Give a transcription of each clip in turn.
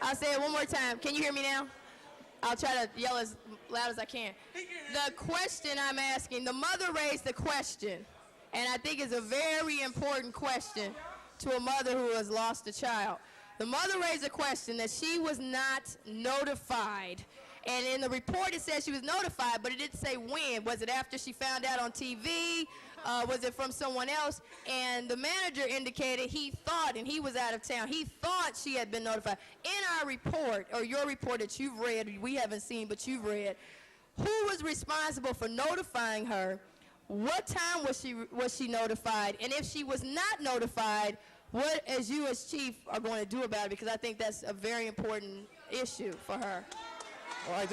I'll say it one more time. Can you hear me now? I'll try to yell as loud as I can. The question I'm asking, the mother raised the question, and I think it's a very important question to a mother who has lost a child. The mother raised a question that she was not notified. And in the report it says she was notified, but it didn't say when. Was it after she found out on TV? Was it from someone else? And the manager indicated he thought, and he was out of town, he thought she had been notified. In our report, or your report that you've read, we haven't seen, but you've read, who was responsible for notifying her? What time was she notified? And if she was not notified, what, as you as chief, are going to do about it? Because I think that's a very important issue for her. Well, I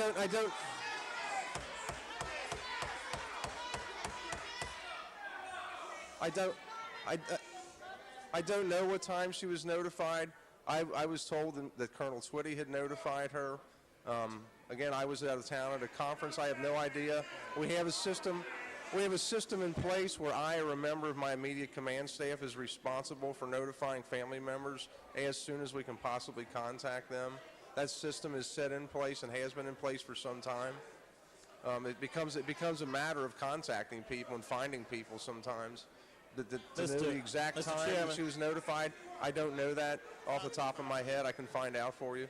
don't know what time she was notified. I was told that Colonel Twitty had notified her. Again, I was out of town at a conference. I have no idea. We have a system in place where I, or a member of my immediate command staff, is responsible for notifying family members as soon as we can possibly contact them. That system is set in place and has been in place for some time. It becomes a matter of contacting people and finding people sometimes. To know the exact time she was notified, I don't know that off the top of my head. I can find out for you.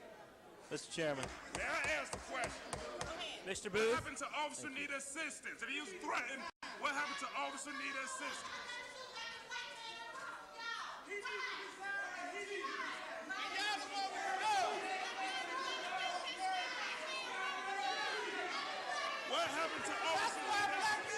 Mr. Chairman. May I ask a question? Mr. Booth. What happened to Officer need assistance? If he was threatened, what happened to Officer need assistance? What happened to Officer need assistance?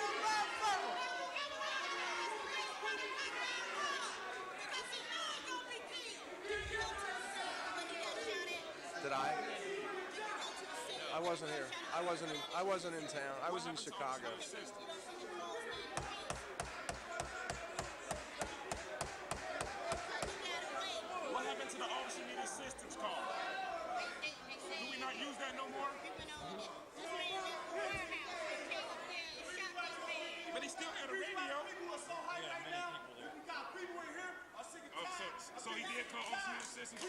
Did I? I wasn't here. I wasn't in town. I was in Chicago. What happened to the officer need assistance call? Do we not use that no more? But he still had a radio. So he did call officer need assistance.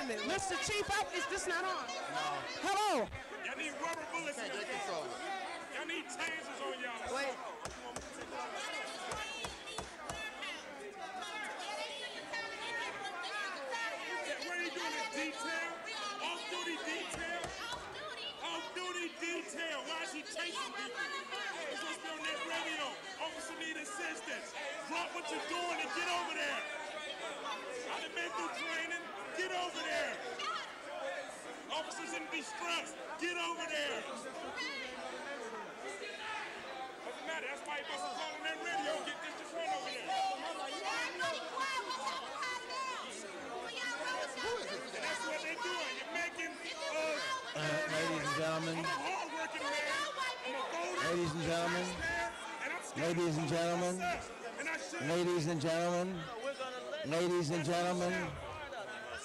Mr. Chief, is this not on? No. Hello. Y'all need rubber bullets in your car. Y'all need tasers on y'all. Wait. What are you doing? This detail? Off-duty detail? Off-duty detail. Why is he chasing people? He's supposed to be on that radio. Officer need assistance. Drop what you're doing and get over there. I done been through training. Get over there. Officers in distress. Get over there. Doesn't matter. That's why he must have called on that radio. Get this just run over there. And that's what they're doing. You're making Ladies and gentlemen. I'm a hard-working man. I'm a voter. Ladies and gentlemen. And I'm scared Ladies and of gentlemen. success. And I should. Ladies and gentlemen. Ladies and gentlemen.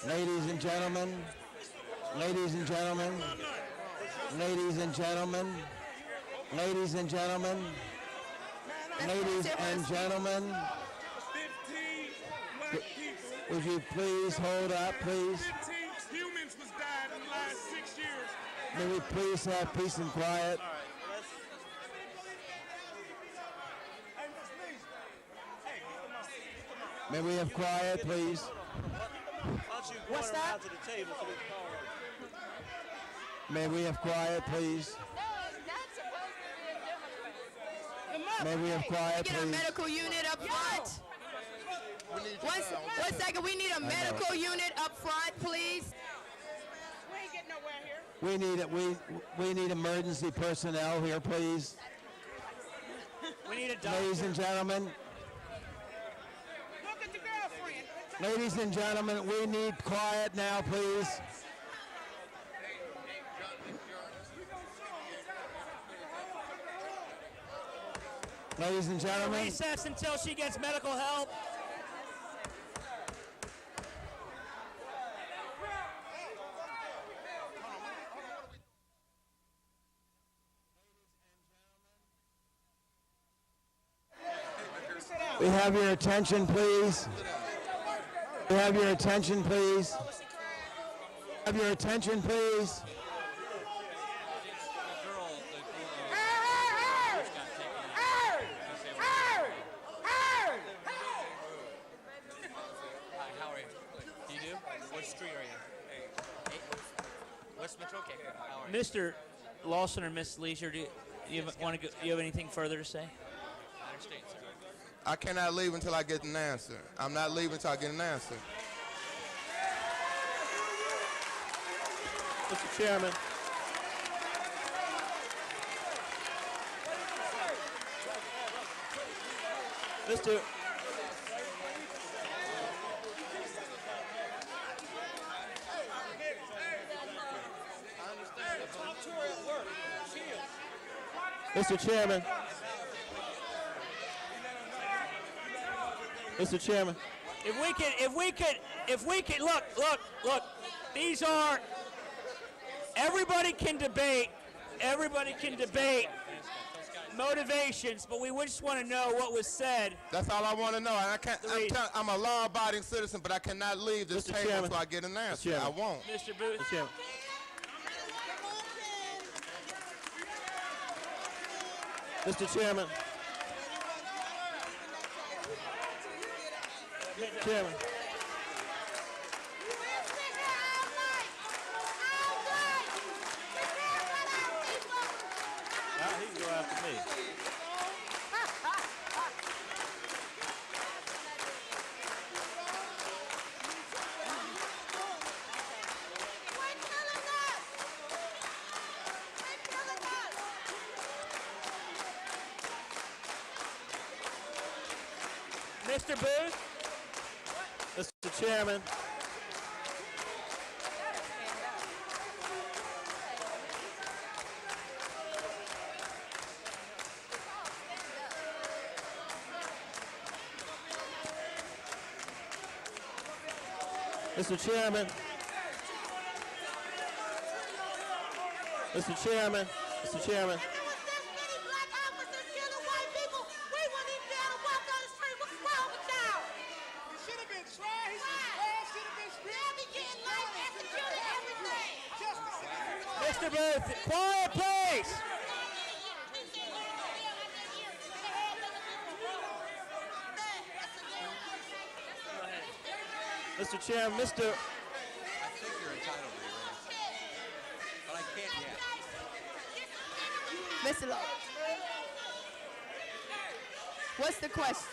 Ladies and gentlemen. Ladies and gentlemen. Ladies and gentlemen. Ladies and gentlemen. Ladies and gentlemen. 15 black people. Would you please hold up, please? 15 humans was died in the last 6 years. May we please have peace and quiet? May we have quiet, please? What's that? May we have quiet, please? May we have quiet, Get a please? medical unit up front. One second, we need a medical unit up front, please. We ain't getting nowhere here. We need emergency personnel here, please. We need a doctor. Ladies and gentlemen. Look at the girlfriend. Ladies and gentlemen, we need quiet now, please. Ladies and gentlemen. Recess until she gets medical help. We have your attention, please. We have your attention, please. Have your attention, please. How are you? Do you do? What street are you? West Metro? Okay. How are you? Mr. Lawson or Miss Leisure, do you have anything further to say? I understand, sir. I cannot leave until I get an answer. I'm not leaving until I get an answer. Mr. Chairman. Mr. Mr. Chairman. Mr. Chairman. If we could, look, these are, everybody can debate motivations, but we just want to know what was said. That's all I want to know. And I can't. I'm a law-abiding citizen, but I cannot leave this table until I get an answer. I won't. Mr. Booth. Mr. Chairman. Mr. Chairman. Mr. Chairman. Now he can go after me. Mr. Booth. Mr. Chairman. Mr. Chairman. Mr. Chairman. Mr. Chairman. Mr. Booth, quiet, please. Mr. Chairman, Mr. I think you're entitled to your answer. But I can't yet. Mr. Lowe. What's the question?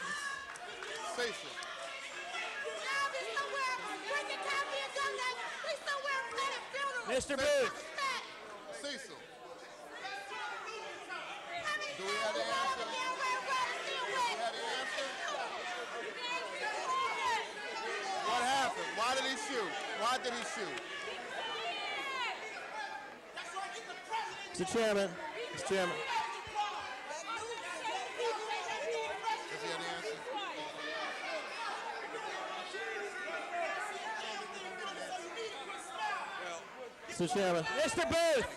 Cecil. Mr. Booth. Cecil. Do we have the answer? Do we have the answer? What happened? Why did he shoot? Why did he shoot? Mr. Chairman. Mr. Chairman. Does he have the answer? Mr. Chairman. Mr. Booth.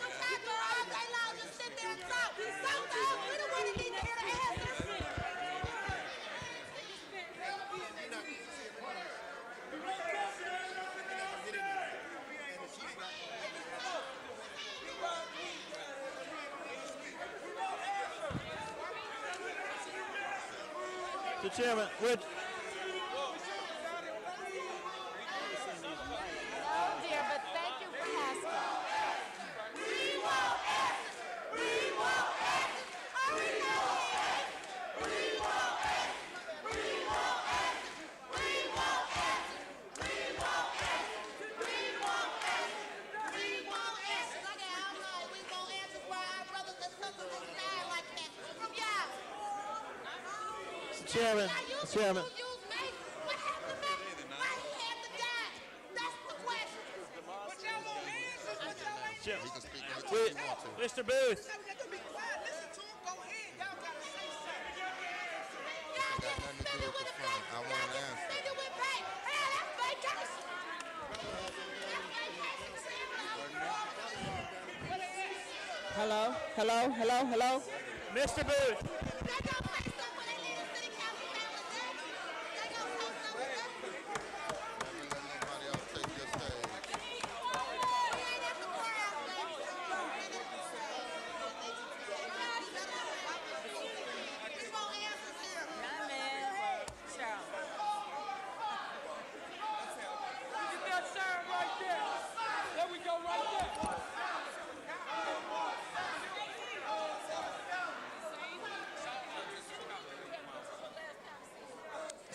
Mr. Chairman, would Chairman, Mr. Chairman. Mr. Booth. Hello, hello, hello, hello. Mr. Booth.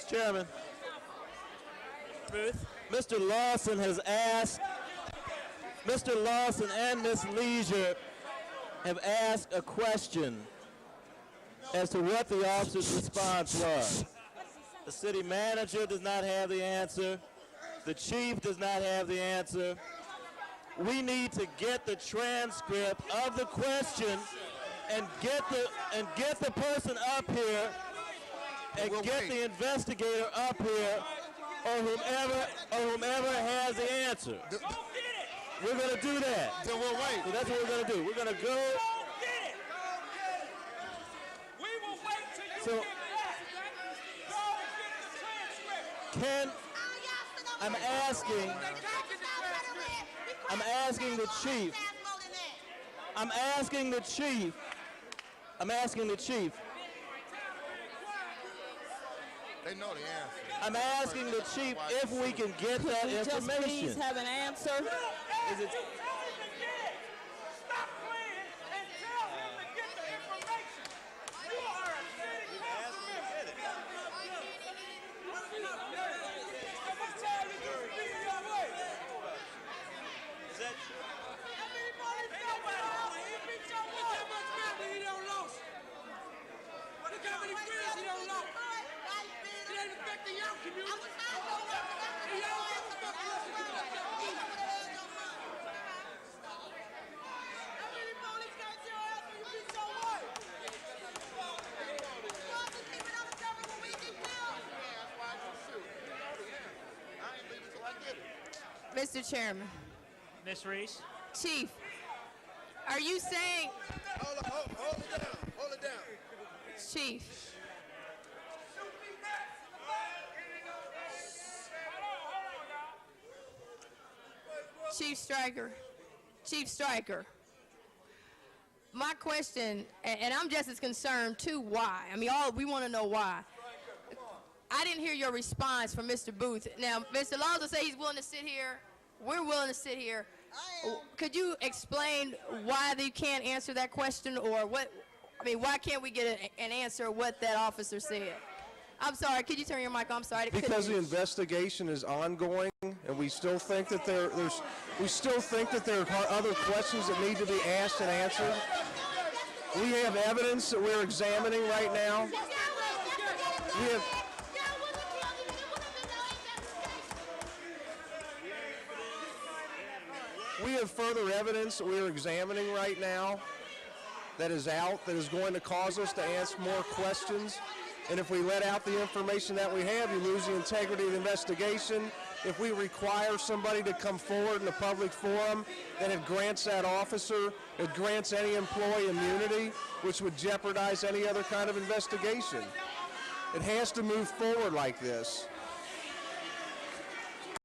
Chairman, Booth. Mr. Lawson has asked, Mr. Lawson and Ms. Leisure have asked a question as to what the officer's response was. The city manager does not have the answer. The chief does not have the answer. We need to get the transcript of the question and get the person up here and get the investigator up here, or whomever has the answer. We're going to do that. Then we'll wait. So that's what we're going to do. We're going to go. We will wait till you So, get back. Go and get the transcript. Ken, I'm asking the chief. I'm asking the chief. They know the answer. I'm asking the chief if we can get that Just information. please have an answer. Is it, Stop playing and tell him to get the information. You are a city council member. Every time you do speak your way. Everybody felt bad. He beat your way. How much better he don't lose? Look how many friends he don't lose. It ain't affecting your community. It don't affect your community. Mr. Chairman. Ms. Reese. Chief, are you saying... Hold it down. Hold it down. Chief, Chief Stryker, my question, and I'm just as concerned too, why? I mean, we want to know why. I didn't hear your response from Mr. Booth. Now, Mr. Laws will say he's willing to sit here. We're willing to sit here. Could you explain why you can't answer that question, or what? I mean, why can't we get an answer what that officer said? I'm sorry. Could you turn your mic on? I'm sorry. Because the investigation is ongoing, and we still think that there are other questions that need to be asked and answered. We have evidence that we're examining right now. We have further evidence that we're examining right now that is out, that is going to cause us to ask more questions. And if we let out the information that we have, you lose the integrity of the investigation. If we require somebody to come forward in a public forum, then it grants that officer, it grants any employee immunity, which would jeopardize any other kind of investigation. It has to move forward like this.